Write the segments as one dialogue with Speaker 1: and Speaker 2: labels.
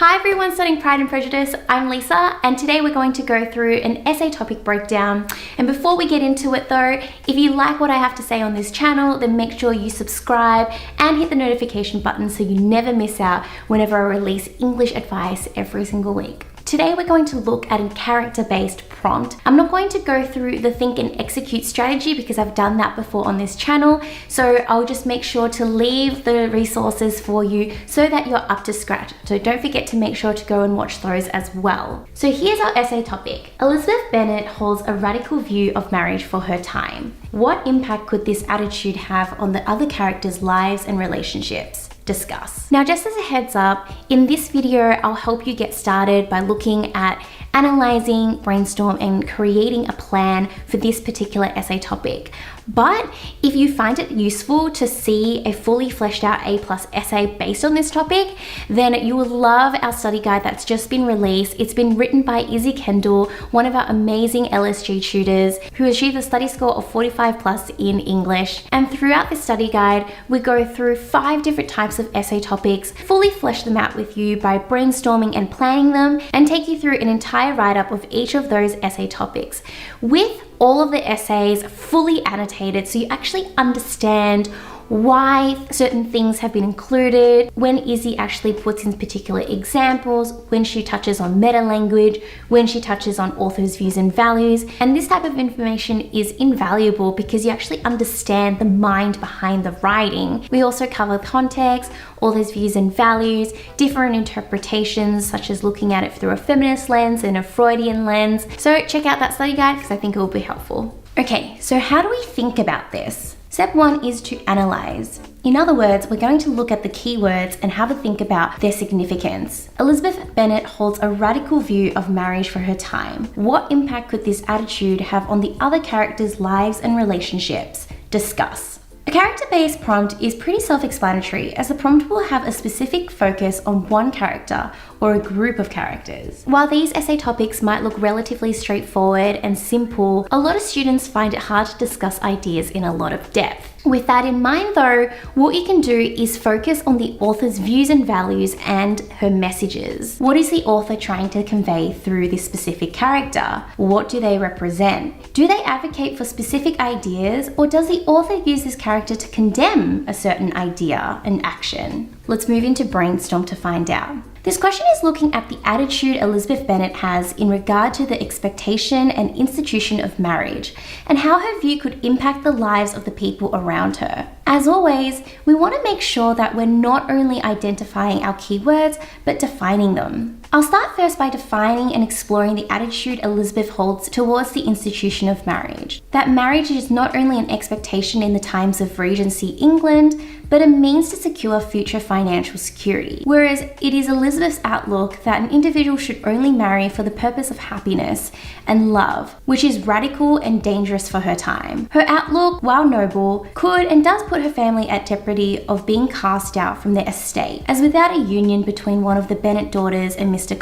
Speaker 1: Hi everyone studying Pride and Prejudice, I'm Lisa and today we're going to go through an essay topic breakdown. And before we get into it though, if you like what I have to say on this channel, then make sure you subscribe and hit the notification button so you never miss out whenever I release English advice every single week. Today we're going to look at a character-based prompt. I'm not going to go through the think and execute strategy because I've done that before on this channel, so I'll just make sure to leave the resources for you so that you're up to scratch. So don't forget to make sure to go and watch those as well. So here's our essay topic. Elizabeth Bennet holds a radical view of marriage for her time. What impact could this attitude have on the other characters' lives and relationships? Discuss. Now, just as a heads up, in this video, I'll help you get started by looking at analyzing, brainstorm, and creating a plan for this particular essay topic. But if you find it useful to see a fully fleshed out A+ essay based on this topic, then you will love our study guide that's just been released. It's been written by Izzy Kendall, one of our amazing LSG tutors who achieved a study score of 45+ in English. And throughout this study guide, we go through 5 different types of essay topics, fully flesh them out with you by brainstorming and planning them, and take you through an entire write-up of each of those essay topics with all of the essays fully annotated so you actually understand why certain things have been included, when Izzy actually puts in particular examples, when she touches on meta language, when she touches on authors' views and values. And this type of information is invaluable because you actually understand the mind behind the writing. We also cover context, authors' views and values, different interpretations such as looking at it through a feminist lens and a Freudian lens. So check out that study guide because I think it will be helpful. Okay, so how do we think about this? Step 1 is to analyze. In other words, we're going to look at the keywords and have a think about their significance. Elizabeth Bennet holds a radical view of marriage for her time. What impact could this attitude have on the other characters' lives and relationships? Discuss. A character-based prompt is pretty self-explanatory as the prompt will have a specific focus on one character or a group of characters. While these essay topics might look relatively straightforward and simple, a lot of students find it hard to discuss ideas in a lot of depth. With that in mind though, what you can do is focus on the author's views and values and her messages. What is the author trying to convey through this specific character? What do they represent? Do they advocate for specific ideas, or does the author use this character to condemn a certain idea and action? Let's move into brainstorm to find out. This question is looking at the attitude Elizabeth Bennet has in regard to the expectation and institution of marriage, and how her view could impact the lives of the people around her. As always, we want to make sure that we're not only identifying our keywords, but defining them. I'll start first by defining and exploring the attitude Elizabeth holds towards the institution of marriage. That marriage is not only an expectation in the times of Regency England, but a means to secure future financial security. Whereas it is Elizabeth's outlook that an individual should only marry for the purpose of happiness and love, which is radical and dangerous for her time. Her outlook, while noble, could and does put her family at jeopardy of being cast out from their estate, as without a union between one of the Bennet daughters and Mr.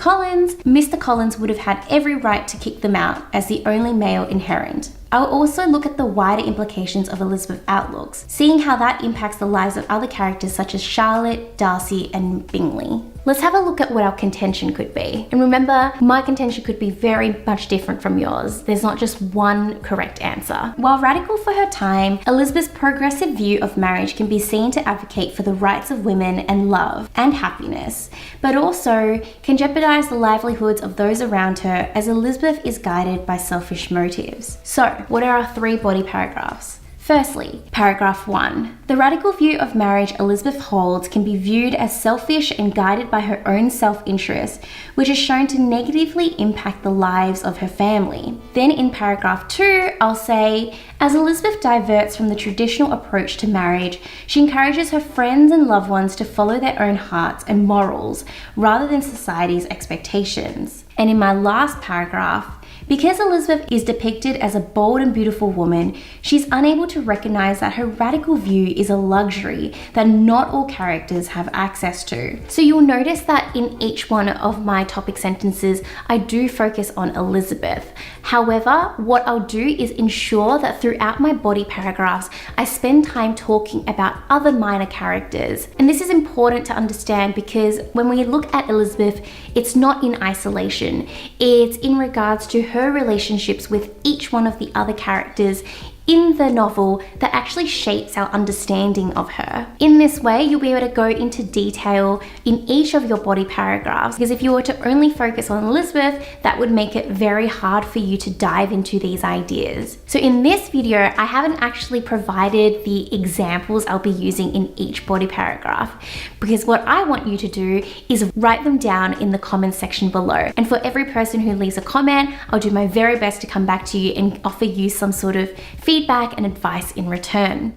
Speaker 1: Collins would have had every right to kick them out as the only male inherent. I'll also look at the wider implications of Elizabeth's outlooks, seeing how that impacts the lives of other characters such as Charlotte, Darcy, and Bingley. Let's have a look at what our contention could be. And remember, my contention could be very much different from yours. There's not just one correct answer. While radical for her time, Elizabeth's progressive view of marriage can be seen to advocate for the rights of women and love and happiness, but also can jeopardize the livelihoods of those around her as Elizabeth is guided by selfish motives. So, what are our 3 body paragraphs? Firstly, paragraph 1. The radical view of marriage Elizabeth holds can be viewed as selfish and guided by her own self-interest, which is shown to negatively impact the lives of her family. Then in paragraph 2, I'll say, as Elizabeth diverts from the traditional approach to marriage, she encourages her friends and loved ones to follow their own hearts and morals rather than society's expectations. And in my last paragraph, because Elizabeth is depicted as a bold and beautiful woman, she's unable to recognize that her radical view is a luxury that not all characters have access to. So you'll notice that in each one of my topic sentences, I do focus on Elizabeth. However, what I'll do is ensure that through throughout my body paragraphs, I spend time talking about other minor characters. And this is important to understand because when we look at Elizabeth, it's not in isolation. It's in regards to her relationships with each one of the other characters in the novel that actually shapes our understanding of her. In this way, you'll be able to go into detail in each of your body paragraphs, because if you were to only focus on Elizabeth, that would make it very hard for you to dive into these ideas. So in this video, I haven't actually provided the examples I'll be using in each body paragraph, because what I want you to do is write them down in the comment section below. And for every person who leaves a comment, I'll do my very best to come back to you and offer you some sort of feedback and advice in return.